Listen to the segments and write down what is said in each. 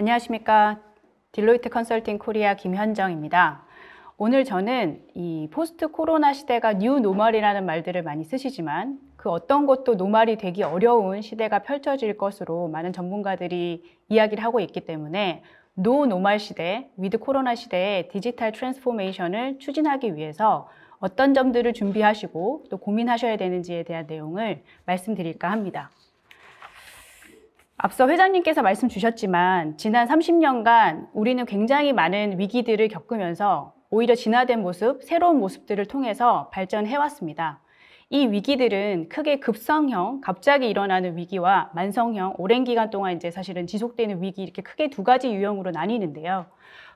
안녕하십니까. 딜로이트 컨설팅 코리아 김현정입니다. 오늘 저는 이 포스트 코로나 시대가 뉴 노멀이라는 말들을 많이 쓰시지만 그 어떤 것도 노멀이 되기 어려운 시대가 펼쳐질 것으로 많은 전문가들이 이야기를 하고 있기 때문에 노 노멀 시대, 위드 코로나 시대의 디지털 트랜스포메이션을 추진하기 위해서 어떤 점들을 준비하시고 또 고민하셔야 되는지에 대한 내용을 말씀드릴까 합니다. 앞서 회장님께서 말씀 주셨지만 지난 30년간 우리는 굉장히 많은 위기들을 겪으면서 오히려 진화된 모습, 새로운 모습들을 통해서 발전해왔습니다. 이 위기들은 크게 급성형, 갑자기 일어나는 위기와 만성형, 오랜 기간 동안 이제 사실은 지속되는 위기 이렇게 크게 두 가지 유형으로 나뉘는데요.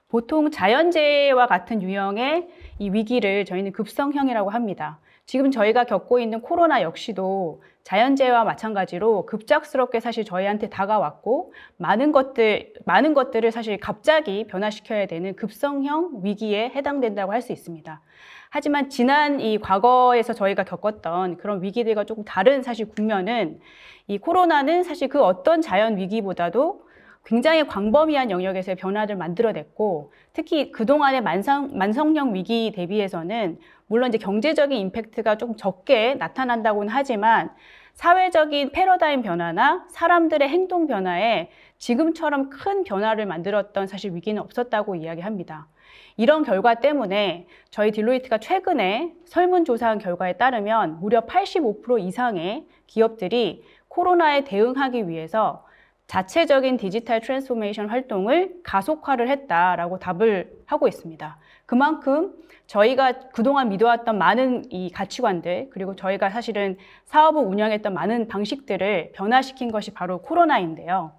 보통 자연재해와 같은 유형의 이 위기를 저희는 급성형이라고 합니다. 지금 저희가 겪고 있는 코로나 역시도 자연재해와 마찬가지로 급작스럽게 사실 저희한테 다가왔고 많은 것들을 사실 갑자기 변화시켜야 되는 급성형 위기에 해당된다고 할 수 있습니다. 하지만 지난 이 과거에서 저희가 겪었던 그런 위기들과 조금 다른 사실 국면은 이 코로나는 사실 그 어떤 자연 위기보다도 굉장히 광범위한 영역에서의 변화를 만들어냈고 특히 그동안의 만성형 위기 대비해서는 물론 이제 경제적인 임팩트가 조금 적게 나타난다고는 하지만 사회적인 패러다임 변화나 사람들의 행동 변화에 지금처럼 큰 변화를 만들었던 사실 위기는 없었다고 이야기합니다. 이런 결과 때문에 저희 딜로이트가 최근에 설문조사한 결과에 따르면 무려 85% 이상의 기업들이 코로나에 대응하기 위해서 자체적인 디지털 트랜스포메이션 활동을 가속화를 했다라고 답을 하고 있습니다. 그만큼 저희가 그동안 믿어왔던 많은 이 가치관들 그리고 저희가 사실은 사업을 운영했던 많은 방식들을 변화시킨 것이 바로 코로나인데요.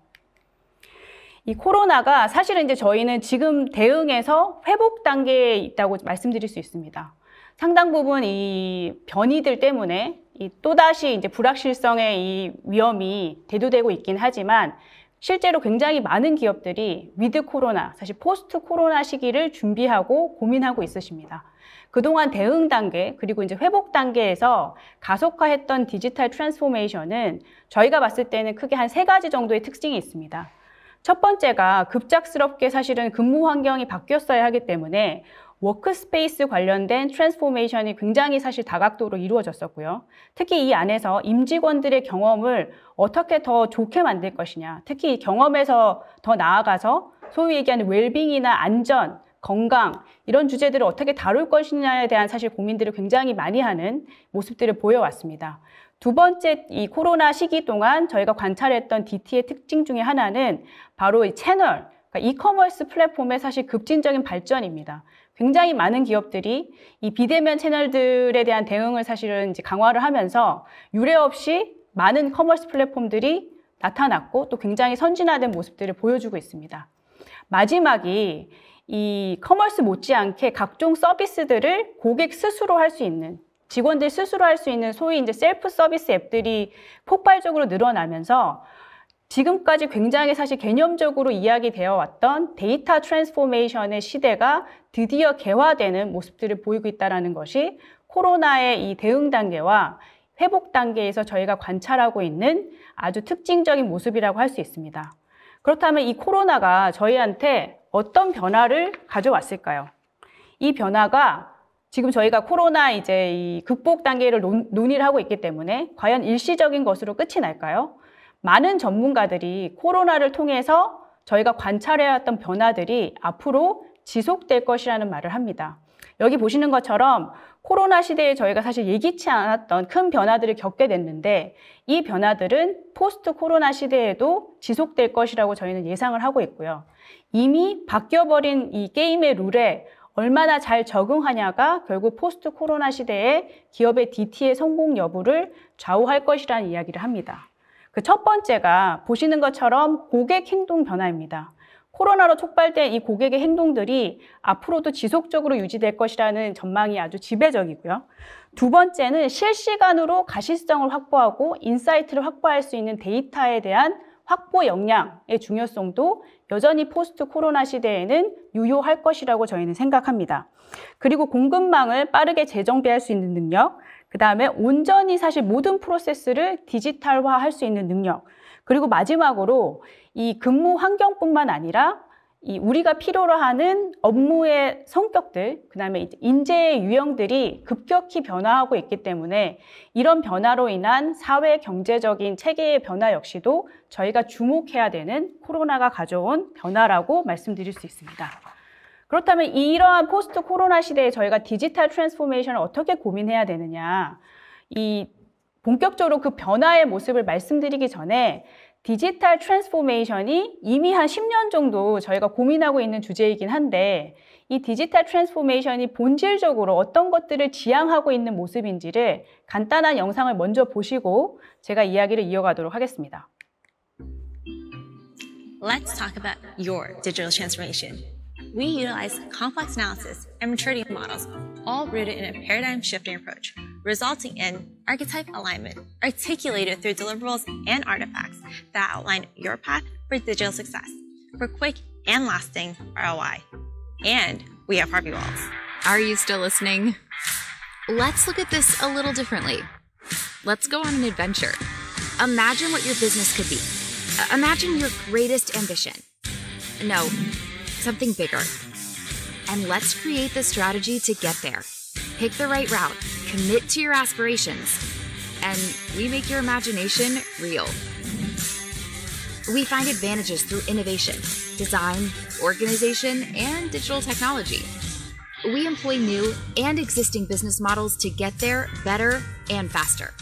이 코로나가 사실은 이제 저희는 지금 대응에서 회복 단계에 있다고 말씀드릴 수 있습니다. 상당 부분 이 변이들 때문에 또다시 이제 불확실성의 이 위험이 대두되고 있긴 하지만 실제로 굉장히 많은 기업들이 위드 코로나, 사실 포스트 코로나 시기를 준비하고 고민하고 있으십니다. 그동안 대응 단계 그리고 이제 회복 단계에서 가속화했던 디지털 트랜스포메이션은 저희가 봤을 때는 크게 한 3가지 정도의 특징이 있습니다. 첫 번째가 급작스럽게 사실은 근무 환경이 바뀌었어야 하기 때문에 워크스페이스 관련된 트랜스포메이션이 굉장히 사실 다각도로 이루어졌었고요. 특히 이 안에서 임직원들의 경험을 어떻게 더 좋게 만들 것이냐, 특히 이 경험에서 더 나아가서 소위 얘기하는 웰빙이나 안전, 건강 이런 주제들을 어떻게 다룰 것이냐에 대한 사실 고민들을 굉장히 많이 하는 모습들을 보여왔습니다. 두 번째, 이 코로나 시기 동안 저희가 관찰했던 DT의 특징 중에 하나는 바로 이 채널, 그러니까 이커머스 플랫폼의 사실 급진적인 발전입니다. 굉장히 많은 기업들이 이 비대면 채널들에 대한 대응을 사실은 이제 강화를 하면서 유례 없이 많은 커머스 플랫폼들이 나타났고 또 굉장히 선진화된 모습들을 보여주고 있습니다. 마지막이 이 커머스 못지않게 각종 서비스들을 고객 스스로 할 수 있는 직원들 스스로 할 수 있는 소위 이제 셀프 서비스 앱들이 폭발적으로 늘어나면서 지금까지 굉장히 사실 개념적으로 이야기되어 왔던 데이터 트랜스포메이션의 시대가 드디어 개화되는 모습들을 보이고 있다는 것이 코로나의 이 대응 단계와 회복 단계에서 저희가 관찰하고 있는 아주 특징적인 모습이라고 할 수 있습니다. 그렇다면 이 코로나가 저희한테 어떤 변화를 가져왔을까요? 이 변화가 지금 저희가 코로나 이제 이 극복 단계를 논의를 하고 있기 때문에 과연 일시적인 것으로 끝이 날까요? 많은 전문가들이 코로나를 통해서 저희가 관찰해왔던 변화들이 앞으로 지속될 것이라는 말을 합니다. 여기 보시는 것처럼 코로나 시대에 저희가 사실 예기치 않았던 큰 변화들을 겪게 됐는데 이 변화들은 포스트 코로나 시대에도 지속될 것이라고 저희는 예상을 하고 있고요. 이미 바뀌어버린 이 게임의 룰에 얼마나 잘 적응하냐가 결국 포스트 코로나 시대에 기업의 DT의 성공 여부를 좌우할 것이라는 이야기를 합니다. 그 첫 번째가 보시는 것처럼 고객 행동 변화입니다. 코로나로 촉발된 이 고객의 행동들이 앞으로도 지속적으로 유지될 것이라는 전망이 아주 지배적이고요. 두 번째는 실시간으로 가시성을 확보하고 인사이트를 확보할 수 있는 데이터에 대한 확보 역량의 중요성도 여전히 포스트 코로나 시대에는 유효할 것이라고 저희는 생각합니다. 그리고 공급망을 빠르게 재정비할 수 있는 능력, 그 다음에 온전히 사실 모든 프로세스를 디지털화할 수 있는 능력, 그리고 마지막으로 이 근무 환경뿐만 아니라 우리가 필요로 하는 업무의 성격들, 그다음에 이제 인재의 유형들이 급격히 변화하고 있기 때문에 이런 변화로 인한 사회 경제적인 체계의 변화 역시도 저희가 주목해야 되는 코로나가 가져온 변화라고 말씀드릴 수 있습니다. 그렇다면 이러한 포스트 코로나 시대에 저희가 디지털 트랜스포메이션을 어떻게 고민해야 되느냐, 본격적으로 그 변화의 모습을 말씀드리기 전에 디지털 트랜스포메이션이 이미 한 10년 정도 저희가 고민하고 있는 주제이긴 한데, 이 디지털 트랜스포메이션이 본질적으로 어떤 것들을 지향하고 있는 모습인지를 간단한 영상을 먼저 보시고 제가 이야기를 이어가도록 하겠습니다. Let's talk about your digital transformation. We utilize complex analysis and maturity models, all rooted in a paradigm-shifting approach, resulting in archetype alignment, articulated through deliverables and artifacts that outline your path for digital success, for quick and lasting ROI. And we have Harvey Walls. Are you still listening? Let's look at this a little differently. Let's go on an adventure. Imagine what your business could be. Imagine your greatest ambition. No, something bigger. And let's create the strategy to get there. Pick the right route, commit to your aspirations, and we make your imagination real. We find advantages through innovation, design, organization, and digital technology. We employ new and existing business models to get there better and faster.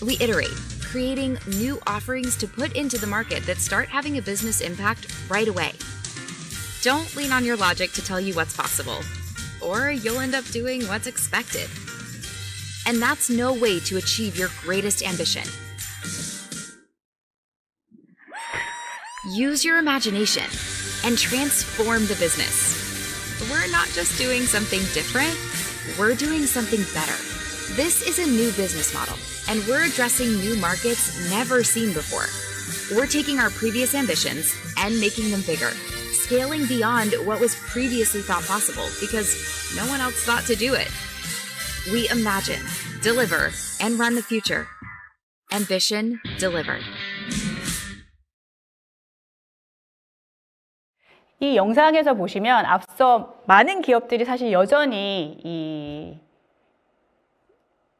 We iterate, creating new offerings to put into the market that start having a business impact right away. Don't lean on your logic to tell you what's possible, or you'll end up doing what's expected. And that's no way to achieve your greatest ambition. Use your imagination and transform the business. We're not just doing something different, we're doing something better. This is a new business model, and we're addressing new markets never seen before. We're taking our previous ambitions and making them bigger, scaling beyond what was previously thought possible because no one else thought to do it. We imagine, deliver, and run the future. Ambition delivered. 이 영상에서 보시면 앞서 많은 기업들이 사실 여전히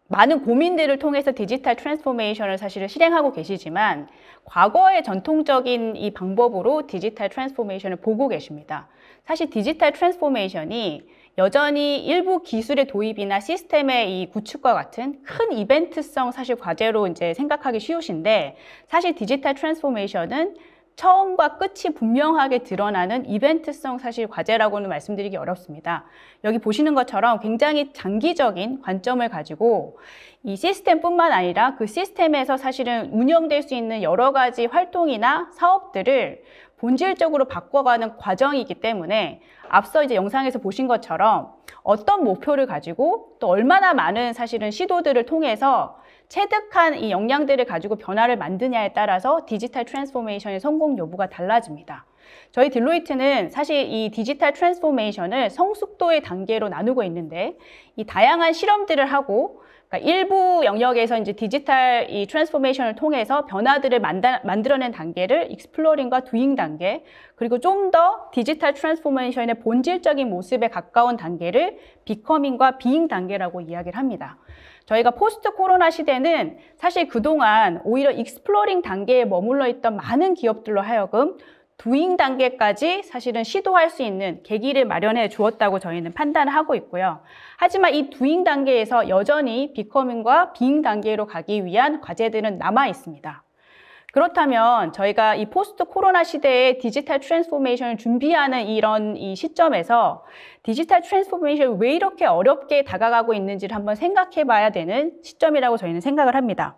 많은 고민들을 통해서 디지털 트랜스포메이션을 사실은 실행하고 계시지만 과거의 전통적인 이 방법으로 디지털 트랜스포메이션을 보고 계십니다. 사실 디지털 트랜스포메이션이 여전히 일부 기술의 도입이나 시스템의 이 구축과 같은 큰 이벤트성 사실 과제로 이제 생각하기 쉬우신데, 사실 디지털 트랜스포메이션은 처음과 끝이 분명하게 드러나는 이벤트성 사실 과제라고는 말씀드리기 어렵습니다. 여기 보시는 것처럼 굉장히 장기적인 관점을 가지고 이 시스템뿐만 아니라 그 시스템에서 사실은 운영될 수 있는 여러 가지 활동이나 사업들을 본질적으로 바꿔가는 과정이기 때문에 앞서 이제 영상에서 보신 것처럼 어떤 목표를 가지고 또 얼마나 많은 사실은 시도들을 통해서 체득한 이 역량들을 가지고 변화를 만드냐에 따라서 디지털 트랜스포메이션의 성공 여부가 달라집니다. 저희 딜로이트는 사실 이 디지털 트랜스포메이션을 성숙도의 단계로 나누고 있는데, 이 다양한 실험들을 하고, 그러니까 일부 영역에서 이제 디지털 이 트랜스포메이션을 통해서 변화들을 만들어낸 단계를 익스플로링과 두잉 단계, 그리고 좀 더 디지털 트랜스포메이션의 본질적인 모습에 가까운 단계를 비커밍과 비잉 단계라고 이야기를 합니다. 저희가 포스트 코로나 시대는 사실 그동안 오히려 익스플로링 단계에 머물러 있던 많은 기업들로 하여금 두잉 단계까지 사실은 시도할 수 있는 계기를 마련해 주었다고 저희는 판단을 하고 있고요. 하지만 이 두잉 단계에서 여전히 비커밍과 비잉 단계로 가기 위한 과제들은 남아 있습니다. 그렇다면 저희가 이 포스트 코로나 시대에 디지털 트랜스포메이션을 준비하는 이런 이 시점에서 디지털 트랜스포메이션이 왜 이렇게 어렵게 다가가고 있는지를 한번 생각해 봐야 되는 시점이라고 저희는 생각을 합니다.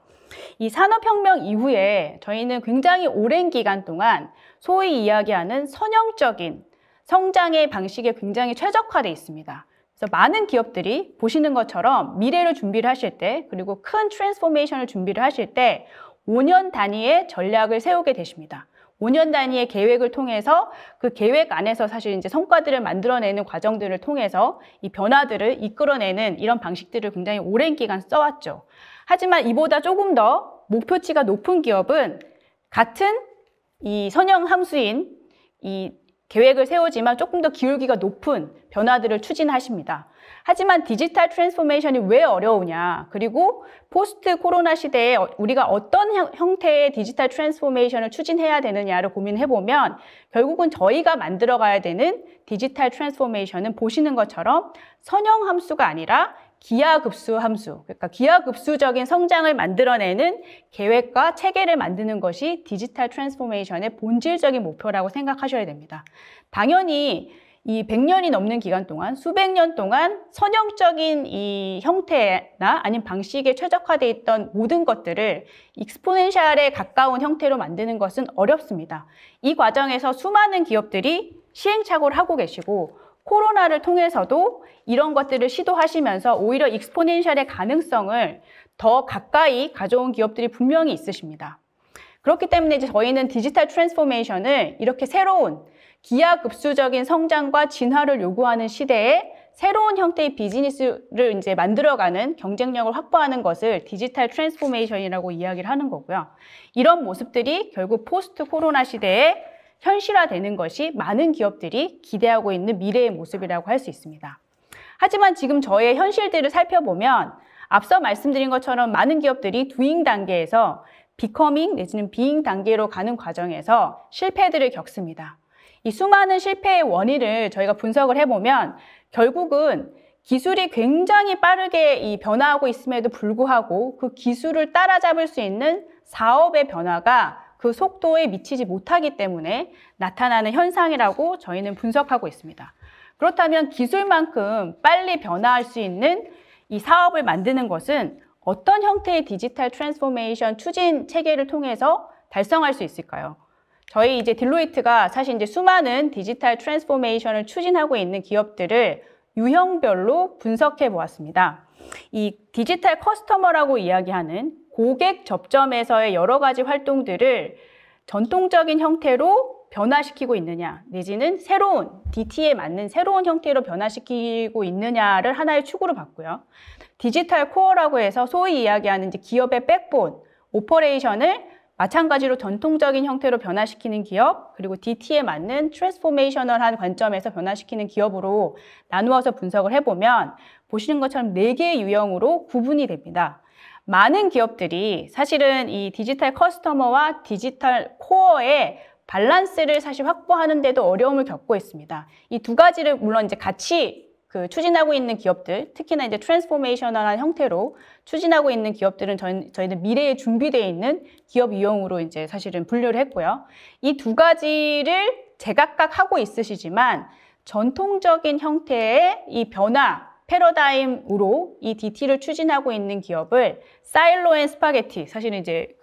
이 산업혁명 이후에 저희는 굉장히 오랜 기간 동안 소위 이야기하는 선형적인 성장의 방식에 굉장히 최적화되어 있습니다. 그래서 많은 기업들이 보시는 것처럼 미래를 준비를 하실 때, 그리고 큰 트랜스포메이션을 준비를 하실 때 5년 단위의 전략을 세우게 되십니다. 5년 단위의 계획을 통해서 그 계획 안에서 사실 이제 성과들을 만들어내는 과정들을 통해서 이 변화들을 이끌어내는 이런 방식들을 굉장히 오랜 기간 써왔죠. 하지만 이보다 조금 더 목표치가 높은 기업은 같은 이 선형 함수인 이 계획을 세우지만 조금 더 기울기가 높은 변화들을 추진하십니다. 하지만 디지털 트랜스포메이션이 왜 어려우냐, 그리고 포스트 코로나 시대에 우리가 어떤 형태의 디지털 트랜스포메이션을 추진해야 되느냐를 고민해보면 결국은 저희가 만들어가야 되는 디지털 트랜스포메이션은 보시는 것처럼 선형 함수가 아니라 기하급수 함수, 그러니까 기하급수적인 성장을 만들어내는 계획과 체계를 만드는 것이 디지털 트랜스포메이션의 본질적인 목표라고 생각하셔야 됩니다. 당연히 이 100년이 넘는 기간 동안, 수백 년 동안 선형적인 이 형태나 아니면 방식에 최적화되어 있던 모든 것들을 익스포넨셜에 가까운 형태로 만드는 것은 어렵습니다. 이 과정에서 수많은 기업들이 시행착오를 하고 계시고, 코로나를 통해서도 이런 것들을 시도하시면서 오히려 익스포넨셜의 가능성을 더 가까이 가져온 기업들이 분명히 있으십니다. 그렇기 때문에 이제 저희는 디지털 트랜스포메이션을 이렇게 새로운 기하급수적인 성장과 진화를 요구하는 시대에 새로운 형태의 비즈니스를 이제 만들어가는 경쟁력을 확보하는 것을 디지털 트랜스포메이션이라고 이야기를 하는 거고요. 이런 모습들이 결국 포스트 코로나 시대에 현실화되는 것이 많은 기업들이 기대하고 있는 미래의 모습이라고 할 수 있습니다. 하지만 지금 저의 현실들을 살펴보면 앞서 말씀드린 것처럼 많은 기업들이 doing 단계에서 becoming 내지는 being 단계로 가는 과정에서 실패들을 겪습니다. 이 수많은 실패의 원인을 저희가 분석을 해보면 결국은 기술이 굉장히 빠르게 이 변화하고 있음에도 불구하고 그 기술을 따라잡을 수 있는 사업의 변화가 그 속도에 미치지 못하기 때문에 나타나는 현상이라고 저희는 분석하고 있습니다. 그렇다면 기술만큼 빨리 변화할 수 있는 이 사업을 만드는 것은 어떤 형태의 디지털 트랜스포메이션 추진 체계를 통해서 달성할 수 있을까요? 저희 이제 딜로이트가 사실 이제 수많은 디지털 트랜스포메이션을 추진하고 있는 기업들을 유형별로 분석해 보았습니다. 이 디지털 커스터머라고 이야기하는 고객 접점에서의 여러 가지 활동들을 전통적인 형태로 변화시키고 있느냐, 내지는 새로운 DT에 맞는 새로운 형태로 변화시키고 있느냐를 하나의 축으로 봤고요. 디지털 코어라고 해서 소위 이야기하는 이제 기업의 백본, 오퍼레이션을 마찬가지로 전통적인 형태로 변화시키는 기업, 그리고 DT에 맞는 트랜스포메이셔널한 관점에서 변화시키는 기업으로 나누어서 분석을 해보면 보시는 것처럼 4개의 유형으로 구분이 됩니다. 많은 기업들이 사실은 이 디지털 커스터머와 디지털 코어의 밸런스를 사실 확보하는데도 어려움을 겪고 있습니다. 이 두 가지를 물론 이제 같이 추진하고 있는 기업들, 특히나 이제 트랜스포메이셔널한 형태로 추진하고 있는 기업들은 저희는 미래에 준비되어 있는 기업 유형으로 이제 사실은 분류를 했고요. 이 두 가지를 제각각 하고 있으시지만 전통적인 형태의 이 변화, 패러다임으로 이 DT를 추진하고 있는 기업을 사일로 앤 스파게티, 사실은 이제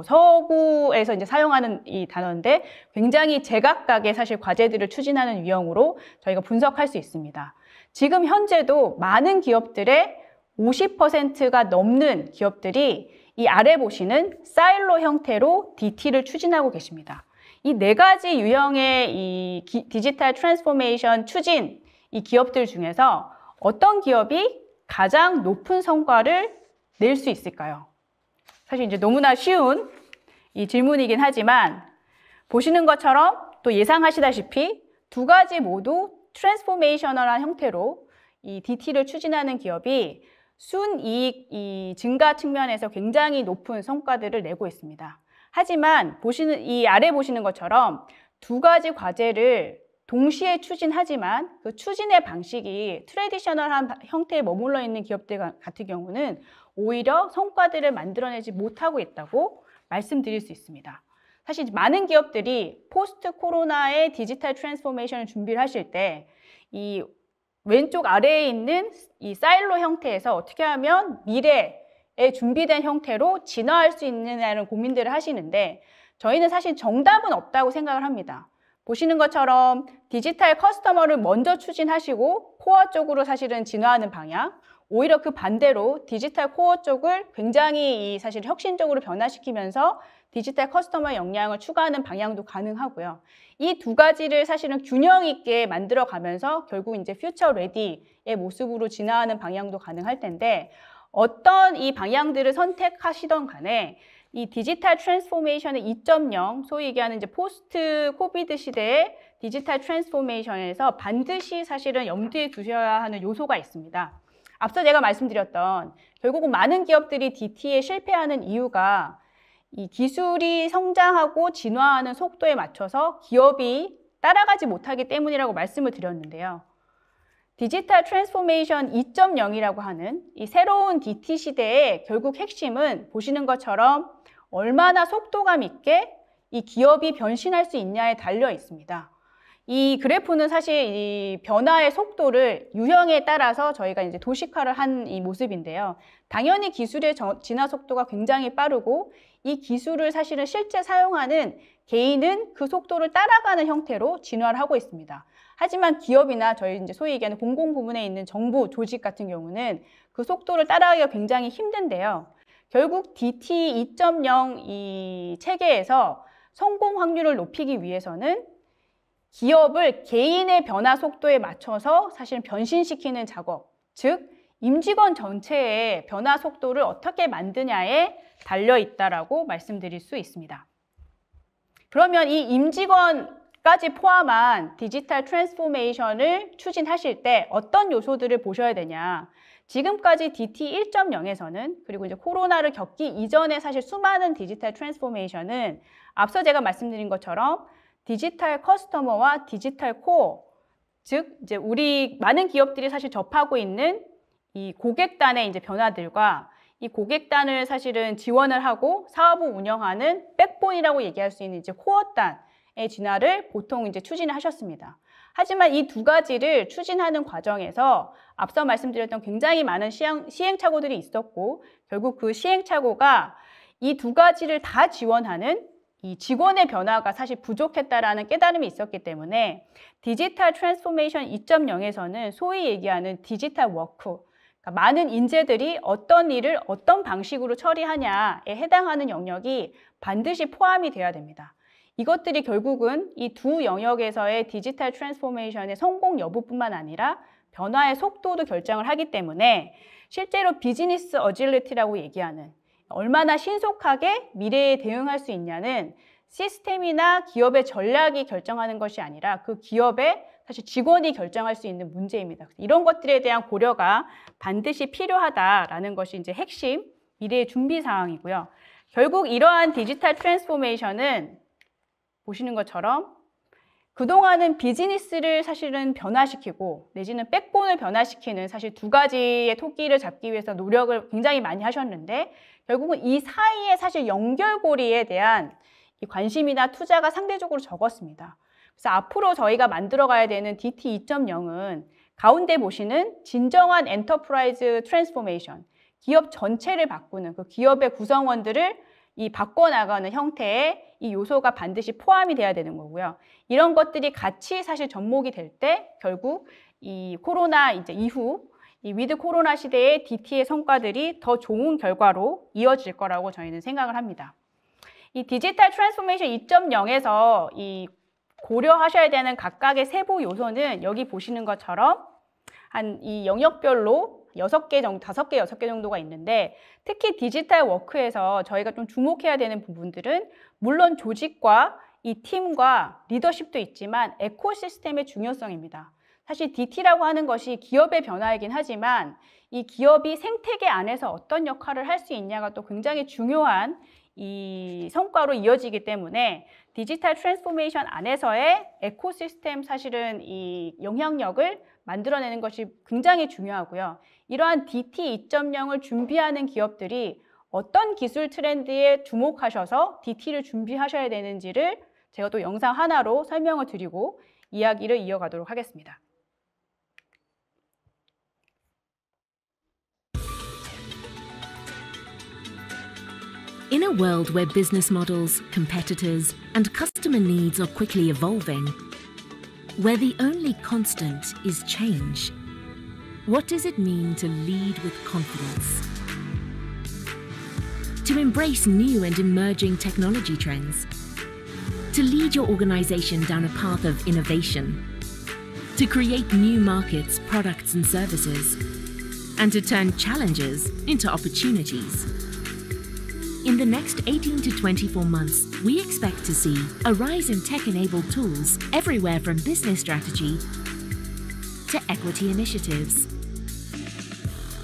서구에서 이제 사용하는 이 단어인데 굉장히 제각각의 사실 과제들을 추진하는 유형으로 저희가 분석할 수 있습니다. 지금 현재도 많은 기업들의 50%가 넘는 기업들이 이 아래 보시는 사일로 형태로 DT를 추진하고 계십니다. 이 4가지 유형의 이 디지털 트랜스포메이션 추진 이 기업들 중에서 어떤 기업이 가장 높은 성과를 낼 수 있을까요? 사실 이제 너무나 쉬운 이 질문이긴 하지만 보시는 것처럼 또 예상하시다시피 두 가지 모두 트랜스포메이셔널한 형태로 이 DT를 추진하는 기업이 순이익 이 증가 측면에서 굉장히 높은 성과들을 내고 있습니다. 하지만 이 아래 보시는 것처럼 두 가지 과제를 동시에 추진하지만 그 추진의 방식이 트래디셔널한 형태에 머물러 있는 기업들 같은 경우는 오히려 성과들을 만들어내지 못하고 있다고 말씀드릴 수 있습니다. 사실 많은 기업들이 포스트 코로나의 디지털 트랜스포메이션을 준비를 하실 때 이 왼쪽 아래에 있는 이 사일로 형태에서 어떻게 하면 미래에 준비된 형태로 진화할 수 있느냐는 고민들을 하시는데 저희는 사실 정답은 없다고 생각을 합니다. 보시는 것처럼 디지털 커스터머를 먼저 추진하시고 코어 쪽으로 사실은 진화하는 방향, 오히려 그 반대로 디지털 코어 쪽을 굉장히 사실 혁신적으로 변화시키면서 디지털 커스터머 역량을 추가하는 방향도 가능하고요. 이 두 가지를 사실은 균형 있게 만들어 가면서 결국 이제 퓨처 레디의 모습으로 진화하는 방향도 가능할 텐데 어떤 이 방향들을 선택하시던 간에 이 디지털 트랜스포메이션의 2.0, 소위 얘기하는 이제 포스트 코비드 시대의 디지털 트랜스포메이션에서 반드시 사실은 염두에 두셔야 하는 요소가 있습니다. 앞서 제가 말씀드렸던 결국은 많은 기업들이 DT에 실패하는 이유가 이 기술이 성장하고 진화하는 속도에 맞춰서 기업이 따라가지 못하기 때문이라고 말씀을 드렸는데요. 디지털 트랜스포메이션 2.0이라고 하는 이 새로운 DT 시대의 결국 핵심은 보시는 것처럼 얼마나 속도감 있게 이 기업이 변신할 수 있냐에 달려 있습니다. 이 그래프는 사실 이 변화의 속도를 유형에 따라서 저희가 이제 도식화를 한 이 모습인데요. 당연히 기술의 진화 속도가 굉장히 빠르고 이 기술을 사실은 실제 사용하는 개인은 그 속도를 따라가는 형태로 진화를 하고 있습니다. 하지만 기업이나 저희 이제 소위 얘기하는 공공 부문에 있는 정부 조직 같은 경우는 그 속도를 따라가기가 굉장히 힘든데요. 결국 DT 2.0 이 체계에서 성공 확률을 높이기 위해서는 기업을 개인의 변화 속도에 맞춰서 사실 변신시키는 작업, 즉 임직원 전체의 변화 속도를 어떻게 만드냐에 달려 있다라고 말씀드릴 수 있습니다. 그러면 이 임직원까지 포함한 디지털 트랜스포메이션을 추진하실 때 어떤 요소들을 보셔야 되냐? 지금까지 DT 1.0에서는 그리고 이제 코로나를 겪기 이전에 사실 수많은 디지털 트랜스포메이션은 앞서 제가 말씀드린 것처럼 디지털 커스터머와 디지털 코어, 즉 이제 우리 많은 기업들이 사실 접하고 있는 이 고객단의 이제 변화들과 이 고객단을 사실은 지원을 하고 사업을 운영하는 백본이라고 얘기할 수 있는 이제 코어단의 진화를 보통 이제 추진을 하셨습니다. 하지만 이 두 가지를 추진하는 과정에서 앞서 말씀드렸던 굉장히 많은 시행착오들이 있었고 결국 그 시행착오가 이 두 가지를 다 지원하는 이 직원의 변화가 사실 부족했다라는 깨달음이 있었기 때문에 디지털 트랜스포메이션 2.0에서는 소위 얘기하는 디지털 워크, 그러니까 많은 인재들이 어떤 일을 어떤 방식으로 처리하냐에 해당하는 영역이 반드시 포함이 돼야 됩니다. 이것들이 결국은 이 두 영역에서의 디지털 트랜스포메이션의 성공 여부뿐만 아니라 변화의 속도도 결정을 하기 때문에 실제로 비즈니스 어질리티라고 얘기하는 얼마나 신속하게 미래에 대응할 수 있냐는 시스템이나 기업의 전략이 결정하는 것이 아니라 그 기업의 사실 직원이 결정할 수 있는 문제입니다. 이런 것들에 대한 고려가 반드시 필요하다라는 것이 이제 핵심 미래의 준비 사항이고요. 결국 이러한 디지털 트랜스포메이션은 보시는 것처럼 그동안은 비즈니스를 사실은 변화시키고 내지는 백본을 변화시키는 사실 두 가지의 토끼를 잡기 위해서 노력을 굉장히 많이 하셨는데 결국은 이 사이에 사실 연결고리에 대한 이 관심이나 투자가 상대적으로 적었습니다. 그래서 앞으로 저희가 만들어가야 되는 DT 2.0은 가운데 보시는 진정한 엔터프라이즈 트랜스포메이션, 기업 전체를 바꾸는 그 기업의 구성원들을 이 바꿔나가는 형태의 이 요소가 반드시 포함이 돼야 되는 거고요. 이런 것들이 같이 사실 접목이 될 때 결국 이 코로나 이제 이후 이 위드 코로나 시대의 DT의 성과들이 더 좋은 결과로 이어질 거라고 저희는 생각을 합니다. 이 디지털 트랜스포메이션 2.0에서 이 고려하셔야 되는 각각의 세부 요소는 여기 보시는 것처럼 한 이 영역별로 6개 정도, 5개, 6개 정도가 있는데 특히 디지털 워크에서 저희가 좀 주목해야 되는 부분들은 물론 조직과 이 팀과 리더십도 있지만 에코시스템의 중요성입니다. 사실 DT라고 하는 것이 기업의 변화이긴 하지만 이 기업이 생태계 안에서 어떤 역할을 할 수 있냐가 또 굉장히 중요한 이 성과로 이어지기 때문에 디지털 트랜스포메이션 안에서의 에코시스템 사실은 이 영향력을 만들어내는 것이 굉장히 중요하고요. 이러한 DT 2.0을 준비하는 기업들이 어떤 기술 트렌드에 주목하셔서 DT를 준비하셔야 되는지를 제가 또 영상 하나로 설명을 드리고 이야기를 이어가도록 하겠습니다. In a world where business models, competitors, and customer needs are quickly evolving, where the only constant is change, what does it mean to lead with confidence? To embrace new and emerging technology trends? To lead your organization down a path of innovation? To create new markets, products, and services? And to turn challenges into opportunities? In the next 18 to 24 months, we expect to see a rise in tech-enabled tools everywhere from business strategy to equity initiatives.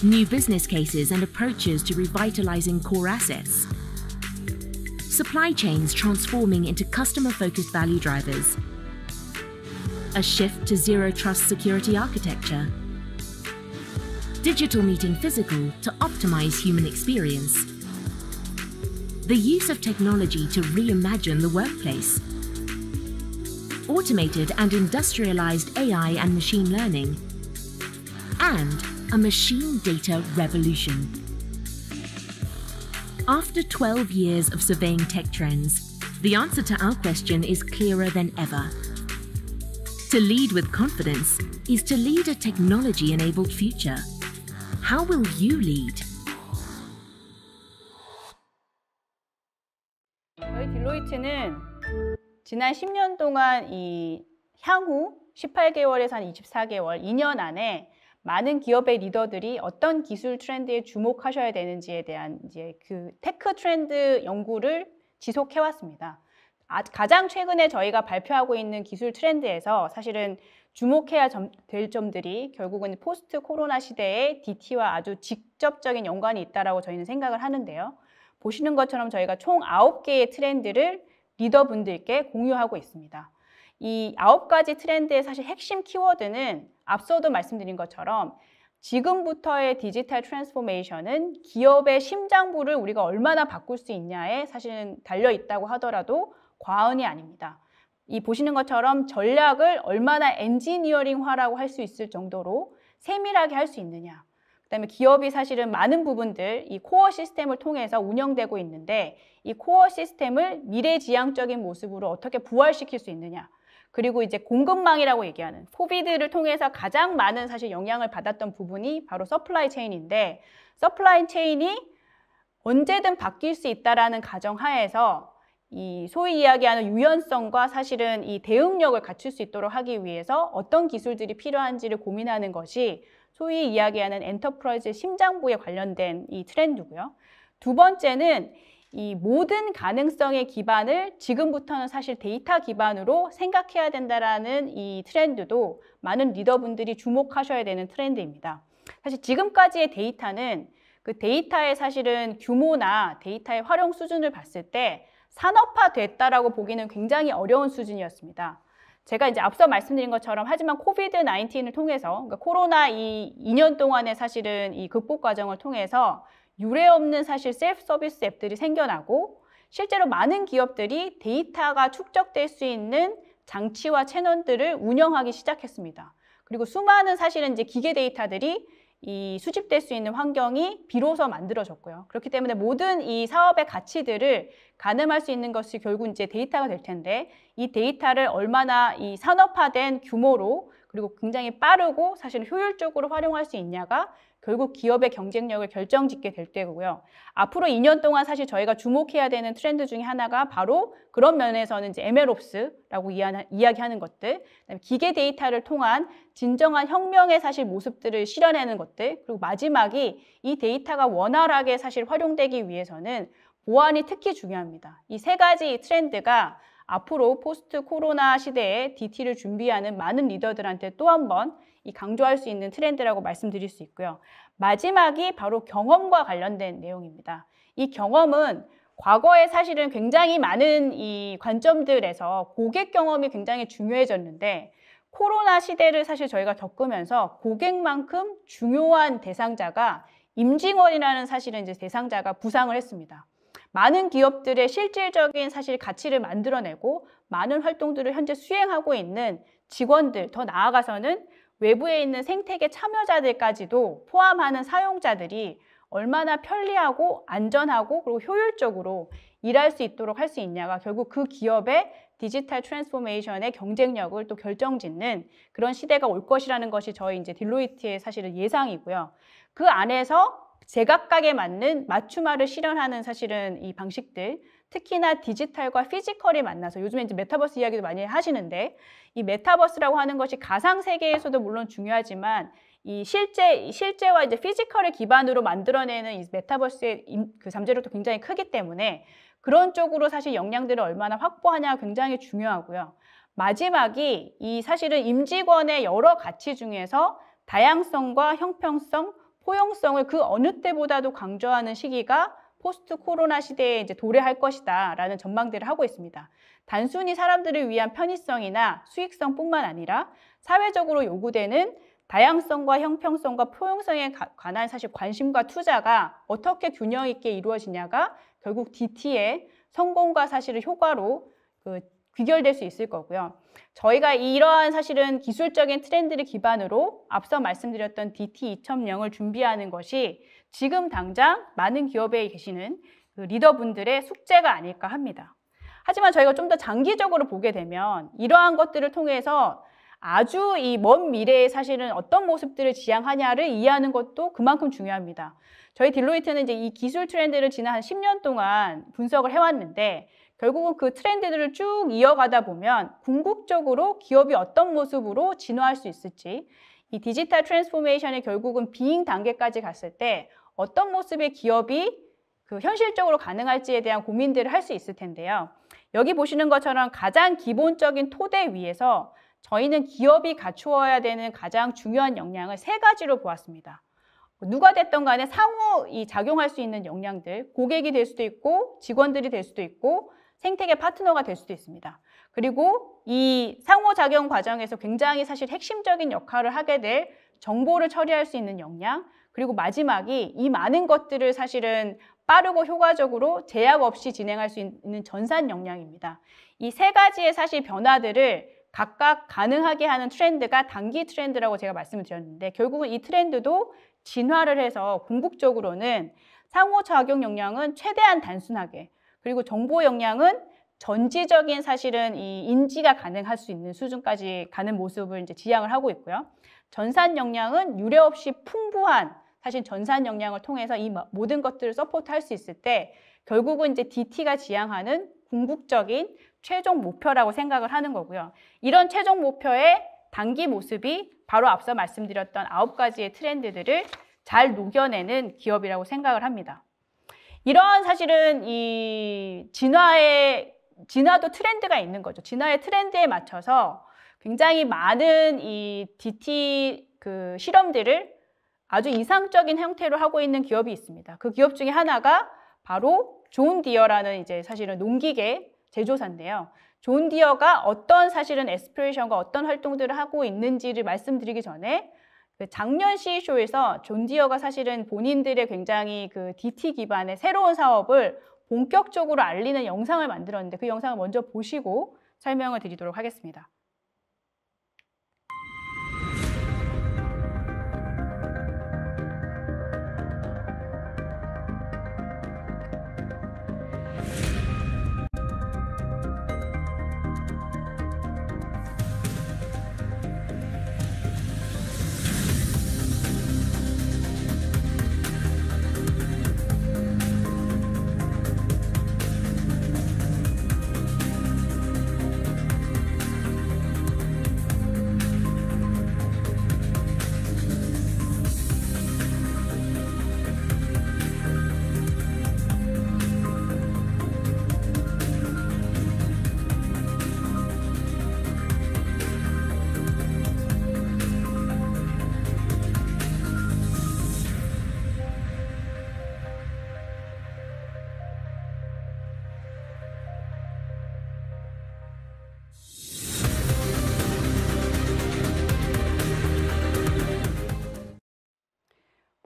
New business cases and approaches to revitalizing core assets. Supply chains transforming into customer-focused value drivers. A shift to zero-trust security architecture. Digital meeting physical to optimize human experience. The use of technology to reimagine the workplace. Automated and industrialized AI and machine learning. And a machine data revolution. After 12 years of surveying tech trends, the answer to our question is clearer than ever. To lead with confidence is to lead a technology-enabled future. How will you lead? 저희 딜로이트는 지난 10년 동안 이 향후 18개월에서 한 24개월, 2년 안에 많은 기업의 리더들이 어떤 기술 트렌드에 주목하셔야 되는지에 대한 이제 그 테크 트렌드 연구를 지속해 왔습니다. 가장 최근에 저희가 발표하고 있는 기술 트렌드에서 사실은 주목해야 될 점들이 결국은 포스트 코로나 시대의 DT와 아주 직접적인 연관이 있다고 저희는 생각을 하는데요. 보시는 것처럼 저희가 총 9개의 트렌드를 리더분들께 공유하고 있습니다. 이 9가지 트렌드의 사실 핵심 키워드는 앞서도 말씀드린 것처럼 지금부터의 디지털 트랜스포메이션은 기업의 심장부를 우리가 얼마나 바꿀 수 있냐에 사실은 달려 있다고 하더라도 과언이 아닙니다. 이 보시는 것처럼 전략을 얼마나 엔지니어링화라고 할 수 있을 정도로 세밀하게 할 수 있느냐. 그다음에 기업이 사실은 많은 부분들 이 코어 시스템을 통해서 운영되고 있는데 이 코어 시스템을 미래지향적인 모습으로 어떻게 부활시킬 수 있느냐. 그리고 이제 공급망이라고 얘기하는 코비드를 통해서 가장 많은 사실 영향을 받았던 부분이 바로 서플라이 체인인데 서플라이 체인이 언제든 바뀔 수 있다라는 가정하에서 이 소위 이야기하는 유연성과 사실은 이 대응력을 갖출 수 있도록 하기 위해서 어떤 기술들이 필요한지를 고민하는 것이 소위 이야기하는 엔터프라이즈 심장부에 관련된 이 트렌드고요. 두 번째는 이 모든 가능성의 기반을 지금부터는 사실 데이터 기반으로 생각해야 된다라는 이 트렌드도 많은 리더분들이 주목하셔야 되는 트렌드입니다. 사실 지금까지의 데이터는 그 데이터의 사실은 규모나 데이터의 활용 수준을 봤을 때 산업화됐다라고 보기는 굉장히 어려운 수준이었습니다. 제가 이제 앞서 말씀드린 것처럼 하지만 코비드 19을 통해서 그러니까 코로나 이 2년 동안의 사실은 이 극복 과정을 통해서 유례 없는 사실 셀프 서비스 앱들이 생겨나고 실제로 많은 기업들이 데이터가 축적될 수 있는 장치와 채널들을 운영하기 시작했습니다. 그리고 수많은 사실은 이제 기계 데이터들이 이 수집될 수 있는 환경이 비로소 만들어졌고요. 그렇기 때문에 모든 이 사업의 가치들을 가늠할 수 있는 것이 결국 이제 데이터가 될 텐데 이 데이터를 얼마나 이 산업화된 규모로 그리고 굉장히 빠르고 사실 효율적으로 활용할 수 있냐가 결국 기업의 경쟁력을 결정짓게 될 때고요. 앞으로 2년 동안 사실 저희가 주목해야 되는 트렌드 중에 하나가 바로 그런 면에서는 이제 MLOps라고 이야기하는 것들, 그다음에 기계 데이터를 통한 진정한 혁명의 사실 모습들을 실현하는 것들, 그리고 마지막이 이 데이터가 원활하게 사실 활용되기 위해서는 보안이 특히 중요합니다. 이 세 가지 트렌드가 앞으로 포스트 코로나 시대에 DT를 준비하는 많은 리더들한테 또 한 번 이 강조할 수 있는 트렌드라고 말씀드릴 수 있고요. 마지막이 바로 경험과 관련된 내용입니다. 이 경험은 과거에 사실은 굉장히 많은 이 관점들에서 고객 경험이 굉장히 중요해졌는데 코로나 시대를 사실 저희가 겪으면서 고객만큼 중요한 대상자가 임직원이라는 사실은 이제 대상자가 부상을 했습니다. 많은 기업들의 실질적인 사실 가치를 만들어내고 많은 활동들을 현재 수행하고 있는 직원들, 더 나아가서는 외부에 있는 생태계 참여자들까지도 포함하는 사용자들이 얼마나 편리하고 안전하고 그리고 효율적으로 일할 수 있도록 할 수 있냐가 결국 그 기업의 디지털 트랜스포메이션의 경쟁력을 또 결정짓는 그런 시대가 올 것이라는 것이 저희 이제 딜로이트의 사실은 예상이고요. 그 안에서 제각각에 맞는 맞춤화를 실현하는 사실은 이 방식들, 특히나 디지털과 피지컬이 만나서 요즘에 이제 메타버스 이야기도 많이 하시는데 이 메타버스라고 하는 것이 가상 세계에서도 물론 중요하지만 이 실제와 이제 피지컬을 기반으로 만들어내는 이 메타버스의 그 잠재력도 굉장히 크기 때문에 그런 쪽으로 사실 역량들을 얼마나 확보하냐가 굉장히 중요하고요. 마지막이 이 사실은 임직원의 여러 가치 중에서 다양성과 형평성, 포용성을 그 어느 때보다도 강조하는 시기가 포스트 코로나 시대에 이제 도래할 것이다라는 전망들을 하고 있습니다. 단순히 사람들을 위한 편의성이나 수익성뿐만 아니라 사회적으로 요구되는 다양성과 형평성과 포용성에 관한 사실 관심과 투자가 어떻게 균형 있게 이루어지냐가 결국 DT의 성공과 사실은 효과로 귀결될 수 있을 거고요. 저희가 이러한 사실은 기술적인 트렌드를 기반으로 앞서 말씀드렸던 DT 2.0을 준비하는 것이 지금 당장 많은 기업에 계시는 그 리더분들의 숙제가 아닐까 합니다. 하지만 저희가 좀 더 장기적으로 보게 되면 이러한 것들을 통해서 아주 이 먼 미래에 사실은 어떤 모습들을 지향하냐를 이해하는 것도 그만큼 중요합니다. 저희 딜로이트는 이제 이 기술 트렌드를 지난 한 10년 동안 분석을 해왔는데 결국은 그 트렌드들을 쭉 이어가다 보면 궁극적으로 기업이 어떤 모습으로 진화할 수 있을지, 이 디지털 트랜스포메이션이 결국은 비잉 단계까지 갔을 때 어떤 모습의 기업이 그 현실적으로 가능할지에 대한 고민들을 할 수 있을 텐데요. 여기 보시는 것처럼 가장 기본적인 토대 위에서 저희는 기업이 갖추어야 되는 가장 중요한 역량을 3가지로 보았습니다. 누가 됐던 간에 상호 작용할 수 있는 역량들, 고객이 될 수도 있고 직원들이 될 수도 있고 생태계 파트너가 될 수도 있습니다. 그리고 이 상호작용 과정에서 굉장히 사실 핵심적인 역할을 하게 될 정보를 처리할 수 있는 역량, 그리고 마지막이 이 많은 것들을 사실은 빠르고 효과적으로 제약 없이 진행할 수 있는 전산 역량입니다. 이 3가지의 사실 변화들을 각각 가능하게 하는 트렌드가 단기 트렌드라고 제가 말씀을 드렸는데 결국은 이 트렌드도 진화를 해서 궁극적으로는 상호작용 역량은 최대한 단순하게, 그리고 정보 역량은 전지적인 사실은 이 인지가 가능할 수 있는 수준까지 가는 모습을 이제 지향을 하고 있고요. 전산 역량은 유례 없이 풍부한 사실 전산 역량을 통해서 이 모든 것들을 서포트할 수 있을 때 결국은 이제 DT가 지향하는 궁극적인 최종 목표라고 생각을 하는 거고요. 이런 최종 목표의 단기 모습이 바로 앞서 말씀드렸던 9가지의 트렌드들을 잘 녹여내는 기업이라고 생각을 합니다. 이러한 사실은 이 진화도 트렌드가 있는 거죠. 진화의 트렌드에 맞춰서 굉장히 많은 이 DT 그 실험들을 아주 이상적인 형태로 하고 있는 기업이 있습니다. 그 기업 중에 하나가 바로 존 디어라는 이제 사실은 농기계 제조사인데요. 존 디어가 어떤 사실은 에스피레이션과 어떤 활동들을 하고 있는지를 말씀드리기 전에 작년 CEO쇼에서 존 디어가 사실은 본인들의 굉장히 그 DT 기반의 새로운 사업을 본격적으로 알리는 영상을 만들었는데 그 영상을 먼저 보시고 설명을 드리도록 하겠습니다.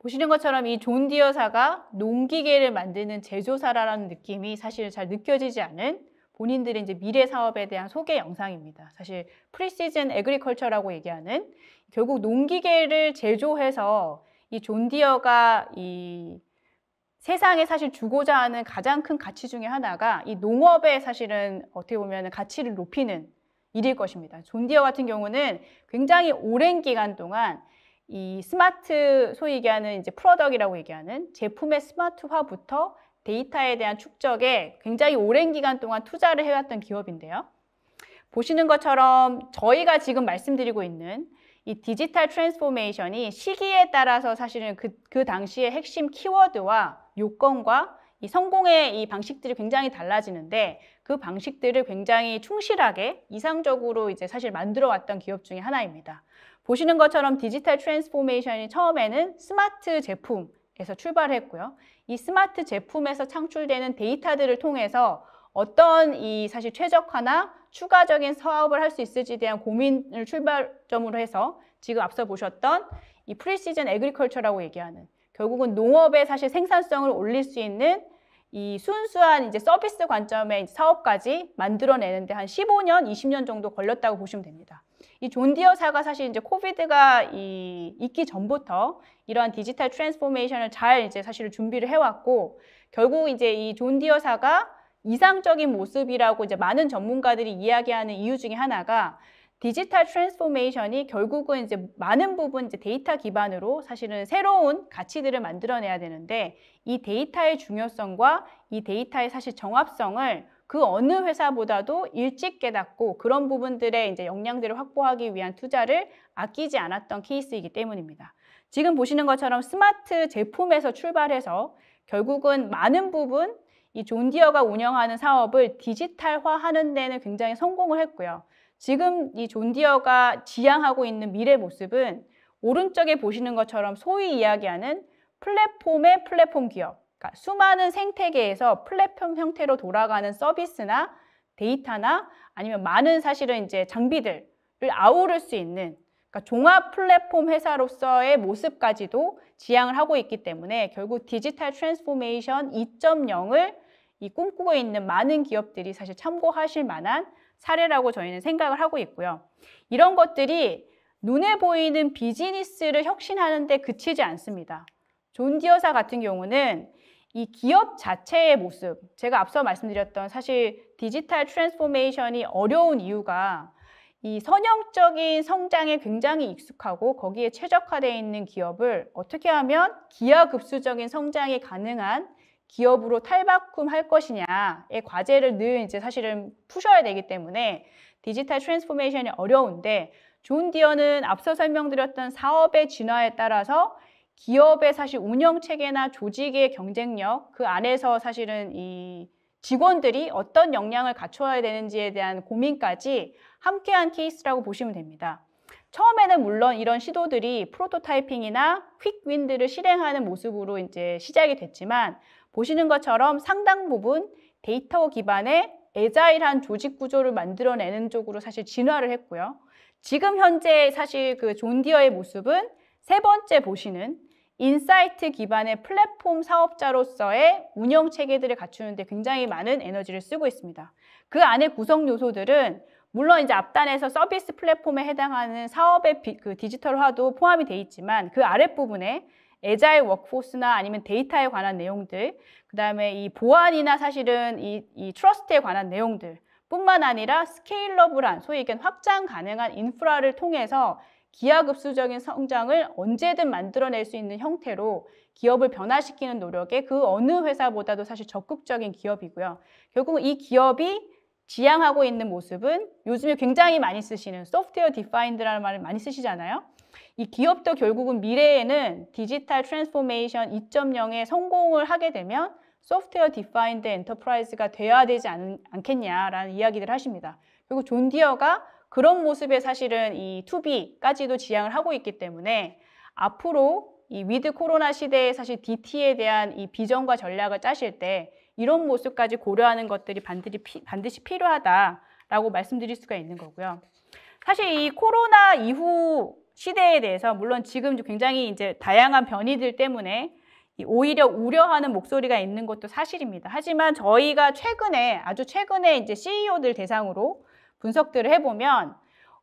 보시는 것처럼 이 존 디어사가 농기계를 만드는 제조사라는 느낌이 사실 잘 느껴지지 않은 본인들의 이제 미래 사업에 대한 소개 영상입니다. 사실 프리시즌 에그리컬처라고 얘기하는 결국 농기계를 제조해서 이 존 디어가 이 세상에 사실 주고자 하는 가장 큰 가치 중에 하나가 이 농업의 사실은 어떻게 보면 가치를 높이는 일일 것입니다. 존 디어 같은 경우는 굉장히 오랜 기간 동안 이 스마트, 소위 얘기하는 이제 프로덕이라고 얘기하는 제품의 스마트화부터 데이터에 대한 축적에 굉장히 오랜 기간 동안 투자를 해왔던 기업인데요. 보시는 것처럼 저희가 지금 말씀드리고 있는 이 디지털 트랜스포메이션이 시기에 따라서 사실은 그 당시의 핵심 키워드와 요건과 이 성공의 이 방식들이 굉장히 달라지는데 그 방식들을 굉장히 충실하게 이상적으로 이제 사실 만들어 왔던 기업 중에 하나입니다. 보시는 것처럼 디지털 트랜스포메이션이 처음에는 스마트 제품에서 출발했고요. 이 스마트 제품에서 창출되는 데이터들을 통해서 어떤 이 사실 최적화나 추가적인 사업을 할 수 있을지에 대한 고민을 출발점으로 해서 지금 앞서 보셨던 이 프리시즌 에그리컬처라고 얘기하는 결국은 농업의 사실 생산성을 올릴 수 있는 이 순수한 이제 서비스 관점의 사업까지 만들어내는데 한 15년, 20년 정도 걸렸다고 보시면 됩니다. 이 존 디어사가 사실 이제 코비드가 있기 전부터 이러한 디지털 트랜스포메이션을 잘 이제 사실 준비를 해왔고 결국 이제 이 존 디어사가 이상적인 모습이라고 이제 많은 전문가들이 이야기하는 이유 중에 하나가 디지털 트랜스포메이션이 결국은 이제 많은 부분 이제 데이터 기반으로 사실은 새로운 가치들을 만들어내야 되는데 이 데이터의 중요성과 이 데이터의 사실 정합성을 그 어느 회사보다도 일찍 깨닫고 그런 부분들의 이제 역량들을 확보하기 위한 투자를 아끼지 않았던 케이스이기 때문입니다. 지금 보시는 것처럼 스마트 제품에서 출발해서 결국은 많은 부분 이 존 디어가 운영하는 사업을 디지털화하는 데는 굉장히 성공을 했고요. 지금 이 존 디어가 지향하고 있는 미래 모습은 오른쪽에 보시는 것처럼 소위 이야기하는 플랫폼의 플랫폼 기업, 그러니까 수많은 생태계에서 플랫폼 형태로 돌아가는 서비스나 데이터나 아니면 많은 사실은 이제 장비들을 아우를 수 있는 그러니까 종합 플랫폼 회사로서의 모습까지도 지향을 하고 있기 때문에 결국 디지털 트랜스포메이션 2.0을 이 꿈꾸고 있는 많은 기업들이 사실 참고하실 만한 사례라고 저희는 생각을 하고 있고요. 이런 것들이 눈에 보이는 비즈니스를 혁신하는 데 그치지 않습니다. 존 디어사 같은 경우는 이 기업 자체의 모습, 제가 앞서 말씀드렸던 사실 디지털 트랜스포메이션이 어려운 이유가 이 선형적인 성장에 굉장히 익숙하고 거기에 최적화되어 있는 기업을 어떻게 하면 기하급수적인 성장이 가능한 기업으로 탈바꿈할 것이냐의 과제를 늘 이제 사실은 푸셔야 되기 때문에 디지털 트랜스포메이션이 어려운데 존 디어는 앞서 설명드렸던 사업의 진화에 따라서 기업의 사실 운영 체계나 조직의 경쟁력 그 안에서 사실은 이 직원들이 어떤 역량을 갖춰야 되는지에 대한 고민까지 함께한 케이스라고 보시면 됩니다. 처음에는 물론 이런 시도들이 프로토타이핑이나 퀵윈들을 실행하는 모습으로 이제 시작이 됐지만 보시는 것처럼 상당 부분 데이터 기반의 애자일한 조직 구조를 만들어내는 쪽으로 사실 진화를 했고요. 지금 현재 사실 그 존 디어의 모습은 세 번째 보시는 인사이트 기반의 플랫폼 사업자로서의 운영 체계들을 갖추는 데 굉장히 많은 에너지를 쓰고 있습니다. 그 안의 구성 요소들은 물론 이제 앞단에서 서비스 플랫폼에 해당하는 사업의 그 디지털화도 포함이 돼 있지만 그 아랫부분에 애자일 워크포스나 아니면 데이터에 관한 내용들, 그 다음에 이 보안이나 사실은 이 트러스트에 관한 내용들 뿐만 아니라 스케일러블한 소위 얘기한 확장 가능한 인프라를 통해서 기하급수적인 성장을 언제든 만들어낼 수 있는 형태로 기업을 변화시키는 노력에 그 어느 회사보다도 사실 적극적인 기업이고요. 결국은 이 기업이 지향하고 있는 모습은 요즘에 굉장히 많이 쓰시는 소프트웨어 디파인드라는 말을 많이 쓰시잖아요. 이 기업도 결국은 미래에는 디지털 트랜스포메이션 2.0에 성공을 하게 되면 소프트웨어 디파인드 엔터프라이즈가 돼야 되지 않겠냐라는 이야기들을 하십니다. 그리고 존 디어가 그런 모습에 사실은 이 2B까지도 지향을 하고 있기 때문에 앞으로 이 위드 코로나 시대에 사실 DT에 대한 이 비전과 전략을 짜실 때 이런 모습까지 고려하는 것들이 반드시 필요하다라고 말씀드릴 수가 있는 거고요. 사실 이 코로나 이후 시대에 대해서 물론 지금 굉장히 이제 다양한 변이들 때문에 오히려 우려하는 목소리가 있는 것도 사실입니다. 하지만 저희가 아주 최근에 이제 CEO들 대상으로 분석들을 해보면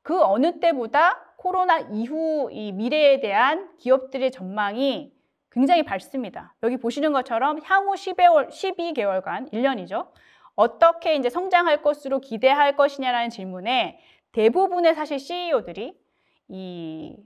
그 어느 때보다 코로나 이후 이 미래에 대한 기업들의 전망이 굉장히 밝습니다. 여기 보시는 것처럼 향후 12개월간, 1년이죠. 어떻게 이제 성장할 것으로 기대할 것이냐라는 질문에 대부분의 사실 CEO들이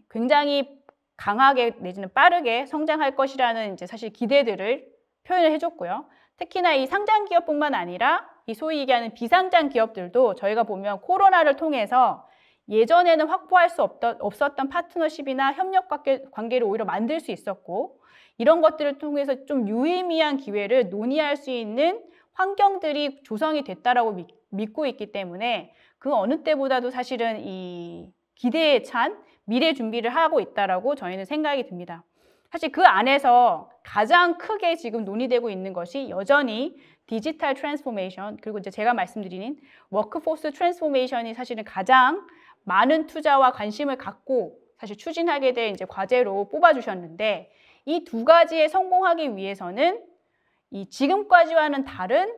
굉장히 강하게 내지는 빠르게 성장할 것이라는 이제 사실 기대들을 표현을 해줬고요. 특히나 이 상장 기업뿐만 아니라 이 소위 얘기하는 비상장 기업들도 저희가 보면 코로나를 통해서 예전에는 확보할 수 없었던 파트너십이나 협력 관계를 오히려 만들 수 있었고 이런 것들을 통해서 좀 유의미한 기회를 논의할 수 있는 환경들이 조성이 됐다라고 믿고 있기 때문에 그 어느 때보다도 사실은 이 기대에 찬 미래 준비를 하고 있다라고 저희는 생각이 듭니다. 사실 그 안에서 가장 크게 지금 논의되고 있는 것이 여전히 디지털 트랜스포메이션 그리고 이제 제가 말씀드린 워크포스 트랜스포메이션이 사실은 가장 많은 투자와 관심을 갖고 사실 추진하게 된 이제 과제로 뽑아주셨는데 이 두 가지에 성공하기 위해서는 이 지금까지와는 다른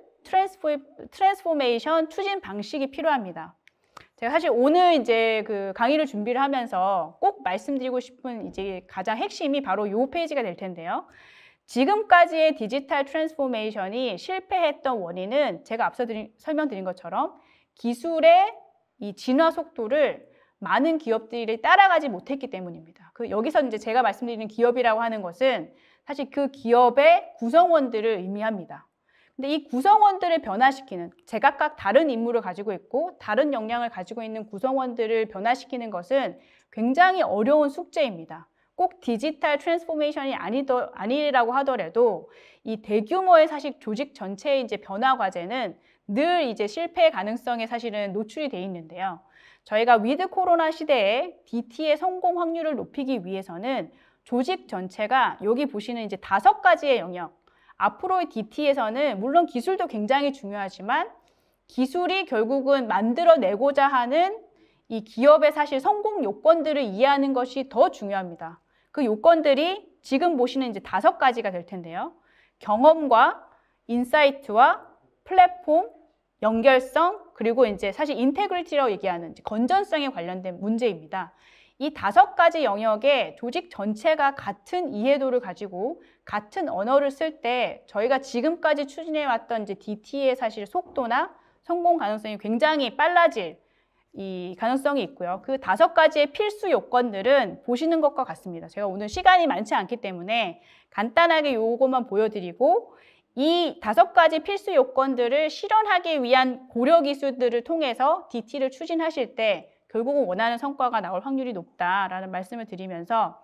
트랜스포메이션 추진 방식이 필요합니다. 제가 사실 오늘 이제 그 강의를 준비를 하면서 꼭 말씀드리고 싶은 이제 가장 핵심이 바로 이 페이지가 될 텐데요. 지금까지의 디지털 트랜스포메이션이 실패했던 원인은 제가 앞서 설명드린 것처럼 기술의 이 진화 속도를 많은 기업들이 따라가지 못했기 때문입니다. 여기서 이제 제가 말씀드리는 기업이라고 하는 것은 사실 그 기업의 구성원들을 의미합니다. 근데 이 구성원들을 변화시키는 제각각 다른 임무를 가지고 있고 다른 역량을 가지고 있는 구성원들을 변화시키는 것은 굉장히 어려운 숙제입니다. 꼭 디지털 트랜스포메이션이 아니라고 하더라도 이 대규모의 사실 조직 전체의 이제 변화 과제는 늘 이제 실패의 가능성에 사실은 노출이 돼 있는데요. 저희가 위드 코로나 시대에 DT의 성공 확률을 높이기 위해서는 조직 전체가 여기 보시는 이제 5가지의 영역 앞으로의 DT에서는 물론 기술도 굉장히 중요하지만 기술이 결국은 만들어내고자 하는 이 기업의 사실 성공 요건들을 이해하는 것이 더 중요합니다. 그 요건들이 지금 보시는 이제 5가지가 될 텐데요. 경험과 인사이트와 플랫폼, 연결성, 그리고 이제 사실 인테그리티라고 얘기하는 이제 건전성에 관련된 문제입니다. 이 5가지 영역에 조직 전체가 같은 이해도를 가지고 같은 언어를 쓸 때 저희가 지금까지 추진해왔던 이제 DT의 사실 속도나 성공 가능성이 굉장히 빨라질 이 가능성이 있고요. 그 5가지의 필수 요건들은 보시는 것과 같습니다. 제가 오늘 시간이 많지 않기 때문에 간단하게 요것만 보여드리고 이 5가지 필수 요건들을 실현하기 위한 고려 기술들을 통해서 DT를 추진하실 때 결국은 원하는 성과가 나올 확률이 높다라는 말씀을 드리면서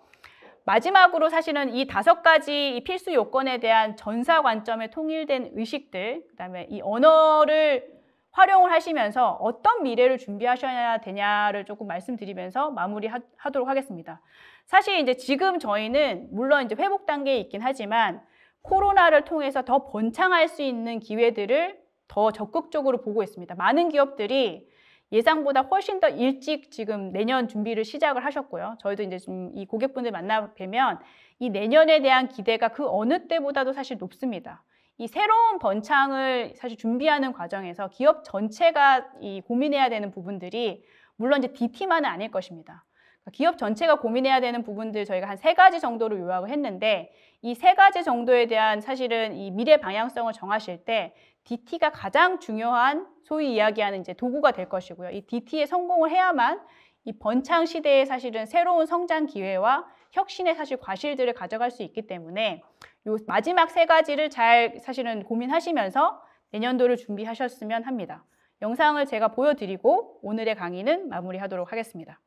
마지막으로 사실은 이 5가지 필수 요건에 대한 전사 관점의 통일된 의식들, 그다음에 이 언어를 활용을 하시면서 어떤 미래를 준비하셔야 되냐를 조금 말씀드리면서 마무리하도록 하겠습니다. 사실 이제 지금 저희는 물론 이제 회복 단계에 있긴 하지만 코로나를 통해서 더 번창할 수 있는 기회들을 더 적극적으로 보고 있습니다. 많은 기업들이 예상보다 훨씬 더 일찍 지금 내년 준비를 시작을 하셨고요. 저희도 이제 좀 이 고객분들 만나 뵈면 이 내년에 대한 기대가 그 어느 때보다도 사실 높습니다. 이 새로운 번창을 사실 준비하는 과정에서 기업 전체가 이 고민해야 되는 부분들이 물론 이제 DT만은 아닐 것입니다. 기업 전체가 고민해야 되는 부분들 저희가 한 3가지 정도로 요약을 했는데 이 3가지 정도에 대한 사실은 이 미래 방향성을 정하실 때 DT가 가장 중요한 소위 이야기하는 이제 도구가 될 것이고요. 이 DT에 성공을 해야만 이 번창 시대에 사실은 새로운 성장 기회와 혁신의 사실 과실들을 가져갈 수 있기 때문에 요 마지막 3가지를 잘 사실은 고민하시면서 내년도를 준비하셨으면 합니다. 영상을 제가 보여드리고 오늘의 강의는 마무리하도록 하겠습니다.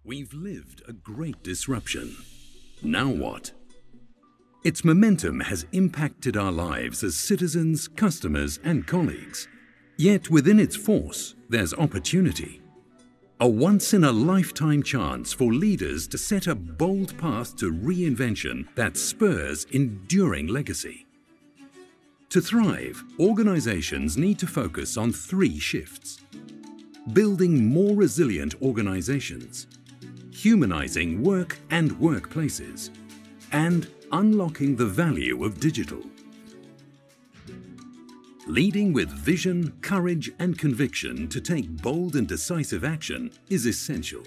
We've lived a great disruption. Now what? Its momentum has impacted our lives as citizens, customers, and colleagues. Yet within its force, there's opportunity. A once-in-a-lifetime chance for leaders to set a bold path to reinvention that spurs enduring legacy. To thrive, organizations need to focus on 3 shifts. Building more resilient organizations, humanizing work and workplaces, and unlocking the value of digital. Leading with vision, courage, and conviction to take bold and decisive action is essential.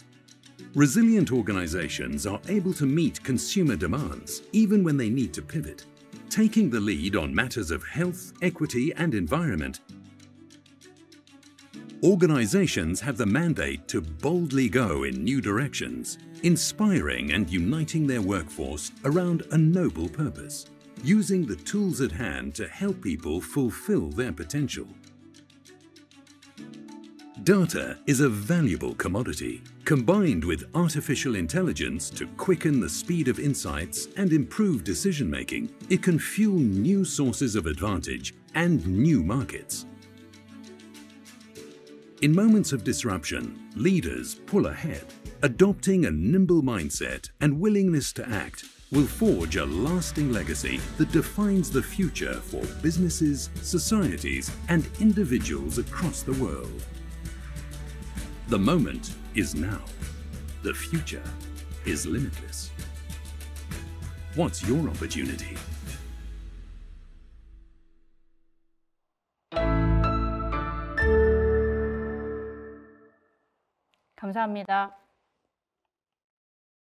Resilient organizations are able to meet consumer demands even when they need to pivot, taking the lead on matters of health, equity, and environment. Organizations have the mandate to boldly go in new directions, inspiring and uniting their workforce around a noble purpose, using the tools at hand to help people fulfill their potential. Data is a valuable commodity. Combined with artificial intelligence to quicken the speed of insights and improve decision-making, it can fuel new sources of advantage and new markets. In moments of disruption, leaders pull ahead. Adopting a nimble mindset and willingness to act will forge a lasting legacy that defines the future for businesses, societies, and individuals across the world. The moment is now. The future is limitless. What's your opportunity? 감사합니다.